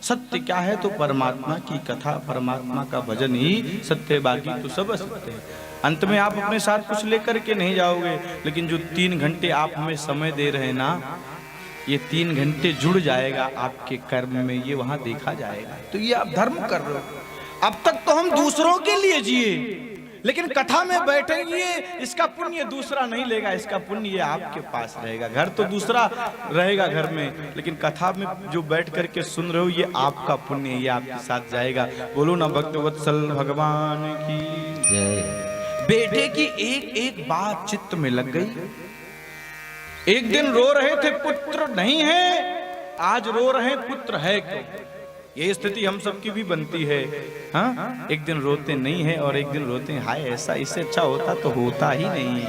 सत्य क्या है? तो परमात्मा की कथा, परमात्मा का भजन ही सत्य, बाकी तो सब असत्य है। अंत में आप अपने साथ कुछ लेकर के नहीं जाओगे, लेकिन जो 3 घंटे आप हमें समय दे रहे हैं ना, ये 3 घंटे जुड़ जाएगा आपके कर्म में, ये वहां देखा जाएगा। तो ये आप धर्म कर रहे हो। अब तक तो हम दूसरों के लिए जिए, लेकिन कथा में बैठेंगे, इसका पुण्य दूसरा नहीं लेगा, इसका पुण्य ये आपके पास रहेगा। घर तो दूसरा रहेगा घर में, लेकिन कथा में जो बैठ करके सुन रहे हो, ये आपका पुण्य, ये आपके साथ जाएगा। बोलो ना भक्तवत्सल भगवान की जय। बेटे की एक एक बात चित्त में लग गई। एक दिन रो रहे थे पुत्र नहीं है, आज रो रहे पुत्र है क्यों? ये स्थिति हम सबकी भी बनती है। हाँ, एक दिन रोते नहीं है और एक दिन रोते हैं हाय ऐसा, इससे अच्छा होता तो होता ही नहीं,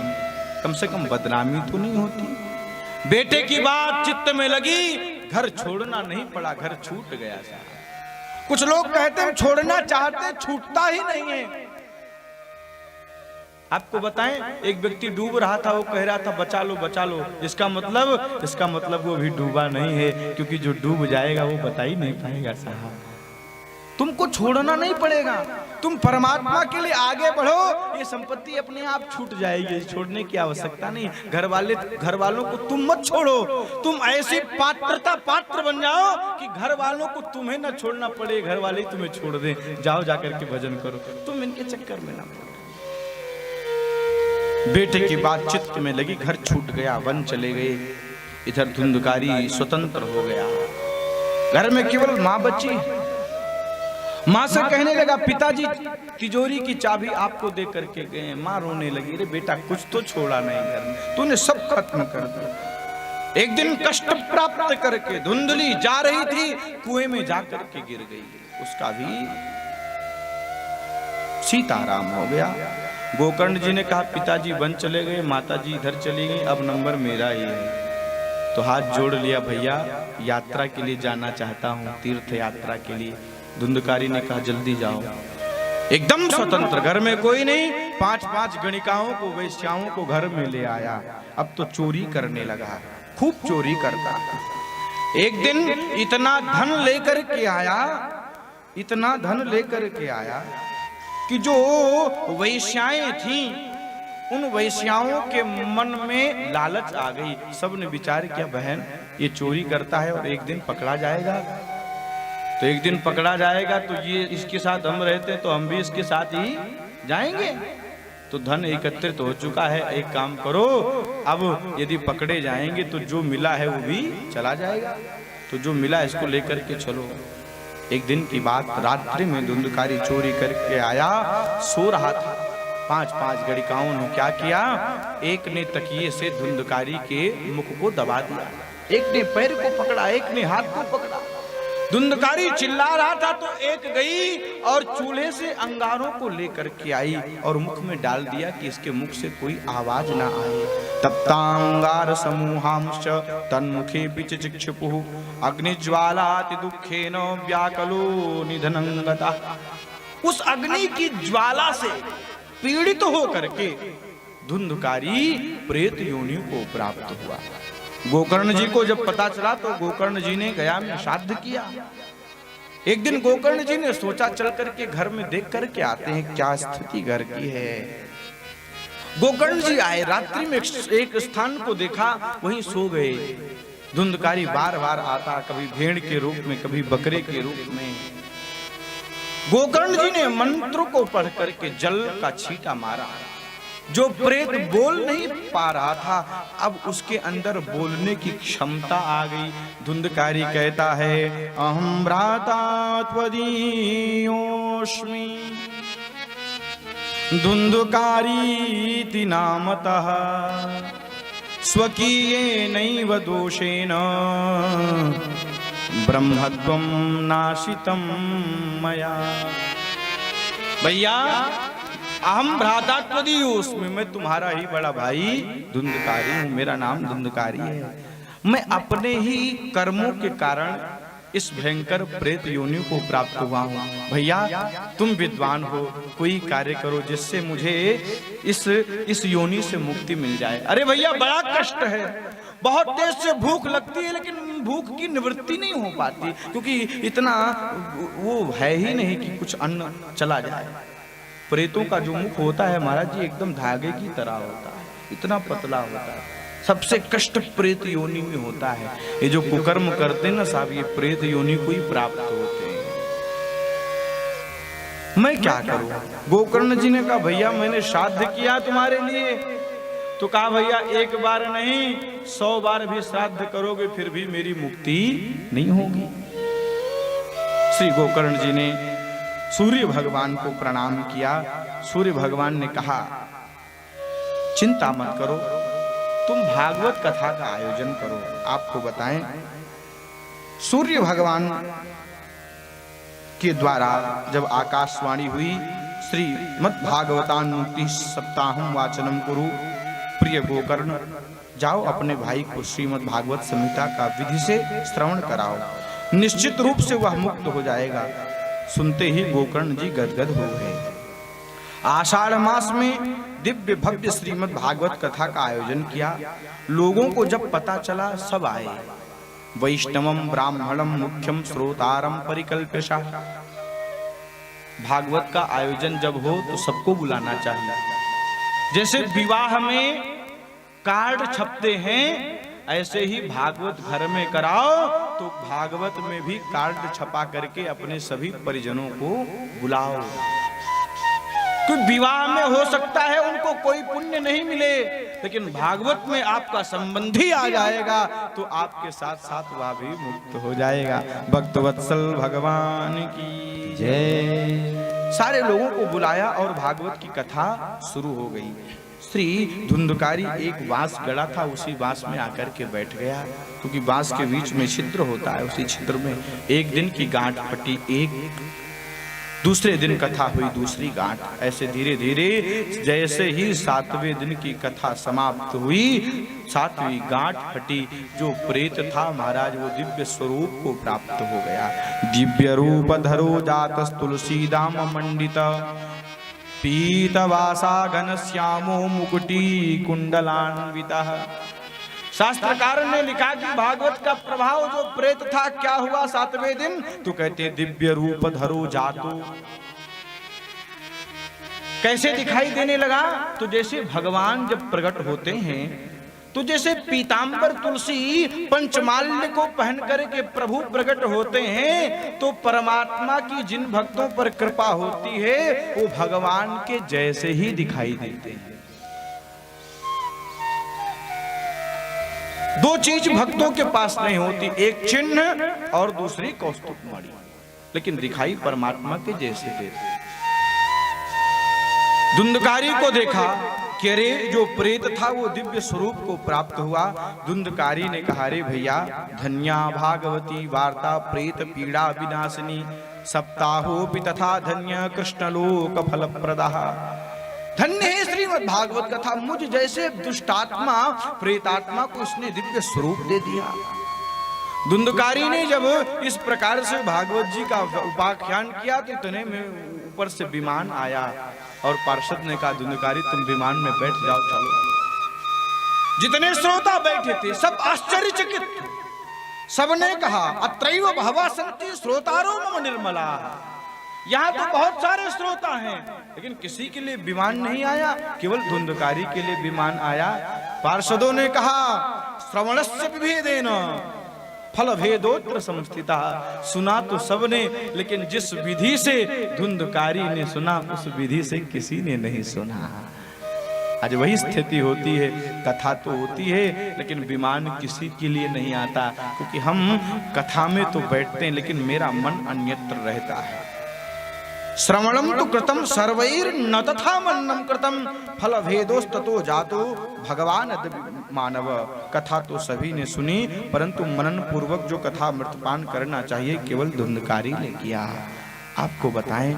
कम से कम बदनामी तो नहीं होती। बेटे की बात चित्त में लगी, घर छोड़ना नहीं पड़ा, घर छूट गया। कुछ लोग कहते हैं छोड़ना चाहते, छूटता ही नहीं है। आपको बताएं, एक व्यक्ति डूब रहा था, वो कह रहा था बचा लो बचा लो। इसका मतलब वो भी डूबा नहीं है, क्योंकि जो डूब जाएगा वो बता ही नहीं पाएगा साहब। तुमको छोड़ना नहीं पड़ेगा, तुम परमात्मा के लिए आगे बढ़ो, ये संपत्ति अपने आप छूट जाएगी, छोड़ने की आवश्यकता नहीं। घर वालों को तुम मत छोड़ो, तुम ऐसी पात्र बन जाओ कि घर वालों को तुम्हें ना छोड़ना पड़े, घर वाले तुम्हें छोड़ दें। जाओ जाकर के भजन करो, तुम इनके चक्कर में ना पड़ो। बेटे की बात चित्त में लगी, घर छूट गया, वन चले गए। इधर धुंधकारी स्वतंत्र हो गया, घर में केवल माँ बची। माँ से कहने लगा पिताजी तिजोरी की चाबी आपको दे करके गए। माँ रोने लगी, रे बेटा कुछ तो छोड़ा नहीं घर में, तूने सब खत्म कर दिया। एक दिन कष्ट प्राप्त करके धुंधली जा रही थी, कुएं में जाकर के गिर गई, उसका भी सीताराम हो गया। गोकर्ण जी ने कहा पिताजी वन चले गए, माताजी इधर चली गई, अब नंबर मेरा ही है। तो हाथ जोड़ लिया, भैया यात्रा के लिए जाना चाहता हूँ, तीर्थ यात्रा के लिए। धुंधकारी ने कहा जल्दी जाओ। एकदम स्वतंत्र, घर में कोई नहीं, 5-5 गणिकाओं को, वैश्याओं को घर में ले आया। अब तो चोरी करने लगा, खूब चोरी करता। एक दिन इतना धन लेकर के आया कि जो वैश्याएं थीं, उन वैश्याओं के मन में लालच आ गई। सब ने विचार किया बहन ये चोरी करता है और एक दिन पकड़ा जाएगा, तो एक दिन पकड़ा जाएगा तो ये इसके साथ हम रहते तो हम भी इसके साथ ही जाएंगे। तो धन एकत्रित हो चुका है, एक काम करो, अब यदि पकड़े जाएंगे तो जो मिला है वो भी चला जाएगा, तो जो मिला इसको लेकर के चलो। एक दिन की बात, रात्रि में धुंधकारी चोरी करके आया, सो रहा था। 5-5 गणिकाओं ने क्या किया, एक ने तकिए से धुंधकारी के मुख को दबा दिया, एक ने पैर को पकड़ा, एक ने हाथ को पकड़ा। धुंधकारी चिल्ला रहा था तो एक गई और चूल्हे से अंगारों को लेकर के आई और मुख में डाल दिया कि इसके मुख से कोई आवाज ना आए। तप्तांगार समूहांश तन्मुखे पिचिक्षिपुः अग्निज्वालाति दुखेन व्याकलो निधनंगता। उस अग्नि की ज्वाला से पीड़ित हो करके धुंधकारी प्रेत योनि को प्राप्त हुआ। गोकर्ण जी को जब पता चला तो गोकर्ण जी ने गया में श्राद्ध किया। एक दिन गोकर्ण जी ने सोचा चल करके घर में देख करके आते हैं क्या स्थिति घर की है। गोकर्ण जी आए, रात्रि में एक स्थान को देखा, वहीं सो गए। धुंधकारी बार बार आता, कभी भेड़ के रूप में, कभी बकरे के रूप में। गोकर्ण जी ने मंत्र को पढ़ करके जल का छींटा मारा। जो प्रेत बोल नहीं पा रहा था, अब उसके अंदर बोलने की क्षमता आ गई। धुंधकारी कहता है अहम भ्राता त्वदीयोऽस्मि धुंधकारीति नामतः स्वकीयेनैव दोषेण ब्रह्मत्वं नाशितं मया। भैया अहम भ्राता त्वदीयोऽस्मि, मैं तुम्हारा ही बड़ा भाई धुंधकारी हूँ, मेरा नाम धुंधकारी है। मैं अपने ही कर्मों के कारण इस भयंकर प्रेत योनि को प्राप्त हुआ हूँ। भैया तुम विद्वान हो, कोई कार्य करो जिससे मुझे इस योनि से मुक्ति मिल जाए। अरे भैया बड़ा कष्ट है, बहुत तेज से भूख लगती है, लेकिन लेकिन भूख की निवृत्ति नहीं हो पाती, क्योंकि इतना वो है ही नहीं कि कुछ अन्न चला जाए। प्रेतों का जो मुख होता है महाराज जी एकदम धागे की तरह होता है, इतना पतला होता है। सबसे कष्ट प्रेत योनि में होता है। ये जो कुकर्म करते ना साहब, ये प्रेत योनि को ही प्राप्त होते हैं। मैं क्या करूं? गोकर्ण जी ने कहा भैया मैंने श्राद्ध किया तुम्हारे लिए। तो कहा भैया एक बार नहीं 100 बार भी श्राद्ध करोगे फिर भी मेरी मुक्ति नहीं होगी। श्री गोकर्ण जी ने सूर्य भगवान को प्रणाम किया। सूर्य भगवान ने कहा चिंता मत करो, तुम भागवत कथा का आयोजन करो। आपको बताएं, सूर्य भगवान के द्वारा जब आकाशवाणी हुई, श्रीमद् भागवतानुति सप्ताहम वाचनम कुरु, प्रिय गोकर्ण जाओ अपने भाई को श्रीमद् भागवत संहिता का विधि से श्रवण कराओ, निश्चित रूप से वह मुक्त हो जाएगा। सुनते ही गोकर्ण जी गदगद हो गए। आषाढ़ मास में दिव्य भव्य श्रीमद् भागवत कथा का आयोजन किया। लोगों को जब पता चला सब आए। वैष्णवम ब्राह्मणम मुख्यम श्रोतारम परिकल्प्यशा। भागवत का आयोजन जब हो तो सबको बुलाना चाहिए। जैसे विवाह में कार्ड छपते हैं, ऐसे ही भागवत घर में कराओ तो भागवत में भी कार्ड छपा करके अपने सभी परिजनों को बुलाओ। क्योंकि विवाह में हो सकता है उनको कोई पुण्य नहीं मिले, लेकिन भागवत में आपका संबंधी आ जाएगा तो आपके साथ साथ वह भी मुक्त हो जाएगा। भक्तवत्सल भगवान की जय। सारे लोगों को बुलाया और भागवत की कथा शुरू हो गई। श्री धुंधकारी एक बांस गड़ा था, उसी बांस में आकर के बैठ गया, क्योंकि बांस के बीच में छिद्र होता है। उसी छिद्र में एक दिन की गांठ फटी, एक दूसरे दिन कथा हुई दूसरी गांठ। ऐसे धीरे धीरे जैसे ही 7वें दिन की कथा समाप्त हुई, 7वीं गांठ फटी। जो प्रेत था महाराज वो दिव्य स्वरूप को प्राप्त हो गया। दिव्य रूप धरो जातस तुलसी दाम मंडित, पीतवासा घनश्यामो मुकुटी कुंडलान्वितः। शास्त्रकार ने लिखा कि भागवत का प्रभाव जो प्रेत था क्या हुआ 7वें दिन, तो कहते दिव्य रूप धरो जातो। कैसे दिखाई देने लगा? तो जैसे भगवान जब प्रकट होते हैं तो जैसे पीतांबर तुलसी पंचमाल्य को पहन करके प्रभु प्रकट होते हैं, तो परमात्मा की जिन भक्तों पर कृपा होती है वो भगवान के जैसे ही दिखाई देते हैं। दो चीज भक्तों के पास नहीं होती, एक चिन्ह और दूसरी कौस्तुभ मणि, लेकिन दिखाई परमात्मा के जैसे देते। धुंधकारी को देखा कि अरे जो प्रेत था वो दिव्य स्वरूप को प्राप्त हुआ। धुंधकारी ने कहा रे भैया, धन्या भागवती वार्ता प्रेत पीड़ा विनाशिनी, सप्ताहोपि तथा धन्य कृष्ण लोक फल प्रदा। धन्य है श्रीमद् भागवत कथा, मुझ जैसे दुष्टात्मा प्रेतात्मा को इसने दिव्य स्वरूप दे दिया। धुंधकारी ने जब इस प्रकार से भागवत जी का उपाख्यान किया तो इतने में ऊपर से विमान आया और पार्षद ने कहा धुंधकारी तुम विमान में बैठ जाओ, चलो। जितने श्रोता बैठे थे सब आश्चर्यचकित थे। सबने कहा अत्रैव बहवः सन्ति श्रोतारो मम निर्मला। यहाँ तो बहुत सारे श्रोता हैं, लेकिन किसी के लिए विमान नहीं आया, केवल धुंधकारी के लिए विमान आया। पार्षदों ने कहा श्रवणस्य विभेदेन फल भेदोत्र संस्थिता। सुना तो सबने, लेकिन जिस विधि से धुंधकारी ने सुना उस विधि से किसी ने नहीं सुना। आज वही स्थिति होती है, कथा तो होती है लेकिन विमान किसी के लिए नहीं आता, क्योंकि हम कथा में तो बैठते हैं लेकिन मेरा मन अन्यत्र रहता है। श्रवणम तो कृतम सर्वैर न तथा मन्नम कृतम, फल भेदोस्ततो जातो भगवान मानव। कथा तो सभी ने सुनी, परंतु मनन पूर्वक जो कथा अमृतपान करना चाहिए केवल धुंधकारी ने किया। आपको बताएं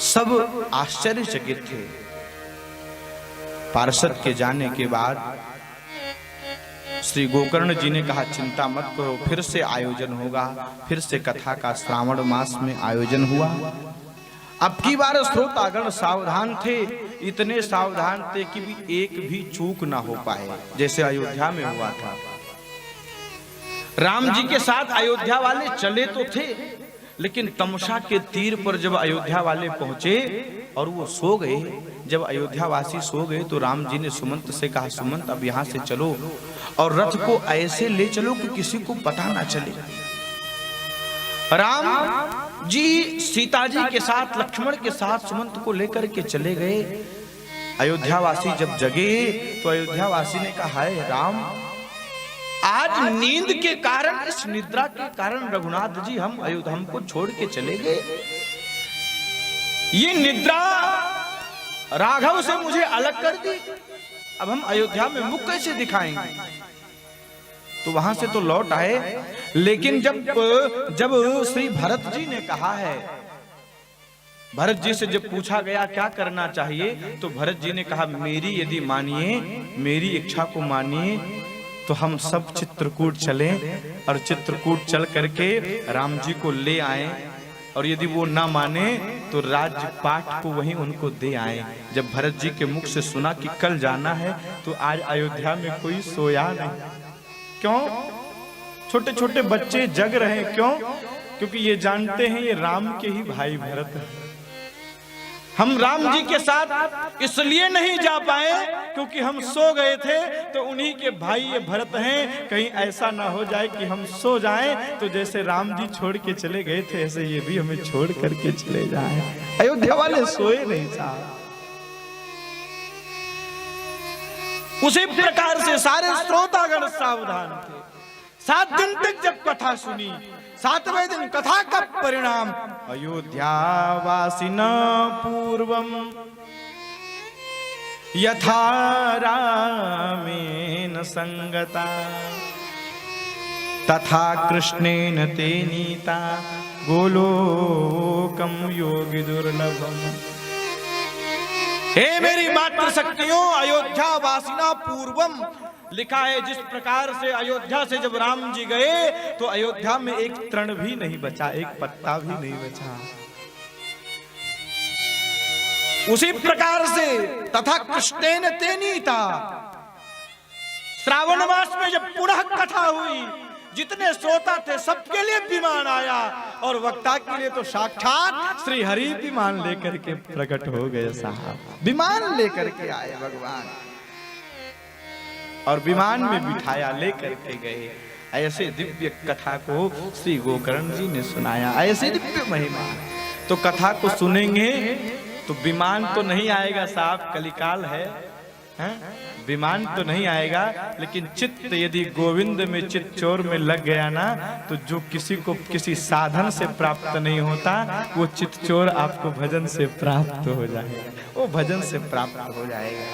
सब आश्चर्यचकित थे। पार्षद के जाने के बाद श्री गोकर्ण जी ने कहा चिंता मत करो, फिर से आयोजन होगा। फिर से कथा का श्रावण मास में आयोजन हुआ। अब की बार श्रोतागण सावधान थे, इतने सावधान थे कि भी एक भी चूक ना हो पाए, जैसे अयोध्या में हुआ था। राम जी के साथ अयोध्या वाले चले तो थे, लेकिन तमसा के तीर पर जब अयोध्या वाले पहुंचे और वो सो गए, जब अयोध्या वासी सो गए तो राम जी ने सुमंत से कहा, सुमंत अब यहाँ से चलो और रथ को ऐसे ले चलो कि किसी को पता ना चले। राम जी सीता जी के साथ, लक्ष्मण के साथ सुमंत को लेकर के चले गए। अयोध्या वासी जब जगे तो अयोध्या वासी ने कहा, हाय राम, आज नींद के कारण, इस निद्रा के कारण रघुनाथ जी हमको छोड़ के चले गए। ये निद्रा राघव से मुझे अलग कर दी, अब हम अयोध्या में मुख कैसे दिखाएंगे। तो वहां से तो लौट आए, लेकिन जब श्री भरत जी ने कहा है, भरत जी से जब पूछा गया क्या करना चाहिए, तो भरत जी ने कहा, मेरी यदि मानिए, मेरी इच्छा को मानिए तो हम सब चित्रकूट चलें और चित्रकूट चल करके राम जी को ले आए, और यदि वो ना माने तो राजपाट को वहीं उनको दे आए। जब भरत जी के मुख से सुना कि कल जाना है, तो आज अयोध्या में कोई सोया नहीं। क्यों? छोटे छोटे बच्चे जग रहे हैं। क्यों? क्योंकि ये जानते हैं ये राम के ही भाई भरत है। हम राम जी के साथ इसलिए नहीं जा पाए क्योंकि हम सो गए थे, तो उन्हीं के भाई ये भरत हैं। कहीं ऐसा ना हो जाए कि हम सो जाएं तो जैसे राम जी छोड़ के चले गए थे, ऐसे ये भी हमें छोड़ करके चले जाएं। अयोध्या वाले सोए नहीं साहब। उसी प्रकार से सारे श्रोतागण सावधान थे। 7 दिन तक जब कथा सुनी, 7वें दिन कथा का परिणाम, अयोध्यावासिना पूर्वम यथा रामेण संगता तथा कृष्णेन ते नीता गोलोकम योगी दुर्लभम। हे मेरी मातृ शक्तियों, अयोध्या वासिना पूर्वम लिखा है, जिस प्रकार से अयोध्या से जब राम जी गए तो अयोध्या में एक तृण भी नहीं बचा, एक पत्ता भी नहीं बचा। उसी प्रकार से तथा कृष्णेन ते नीता, श्रावण मास में जब पुनः कथा हुई, जितने श्रोता थे सबके लिए विमान आया, और वक्ता के लिए तो साक्षात श्री हरि विमान लेकर के प्रकट हो गए साहब। विमान लेकर के आए भगवान और विमान में बिठाया, लेकर के गए। ऐसे दिव्य कथा को श्री गोकर्ण जी ने सुनाया, ऐसे दिव्य महिमा। तो कथा को सुनेंगे तो विमान तो नहीं आएगा साहब, कलिकाल है, विमान तो नहीं आएगा, लेकिन चित्त यदि गोविंद में, चित्त चोर में लग गया ना, तो जो किसी को किसी साधन से प्राप्त नहीं होता, वो चित्त चोर आपको भजन से प्राप्त हो जाएगा, वो भजन से प्राप्त हो जाएगा।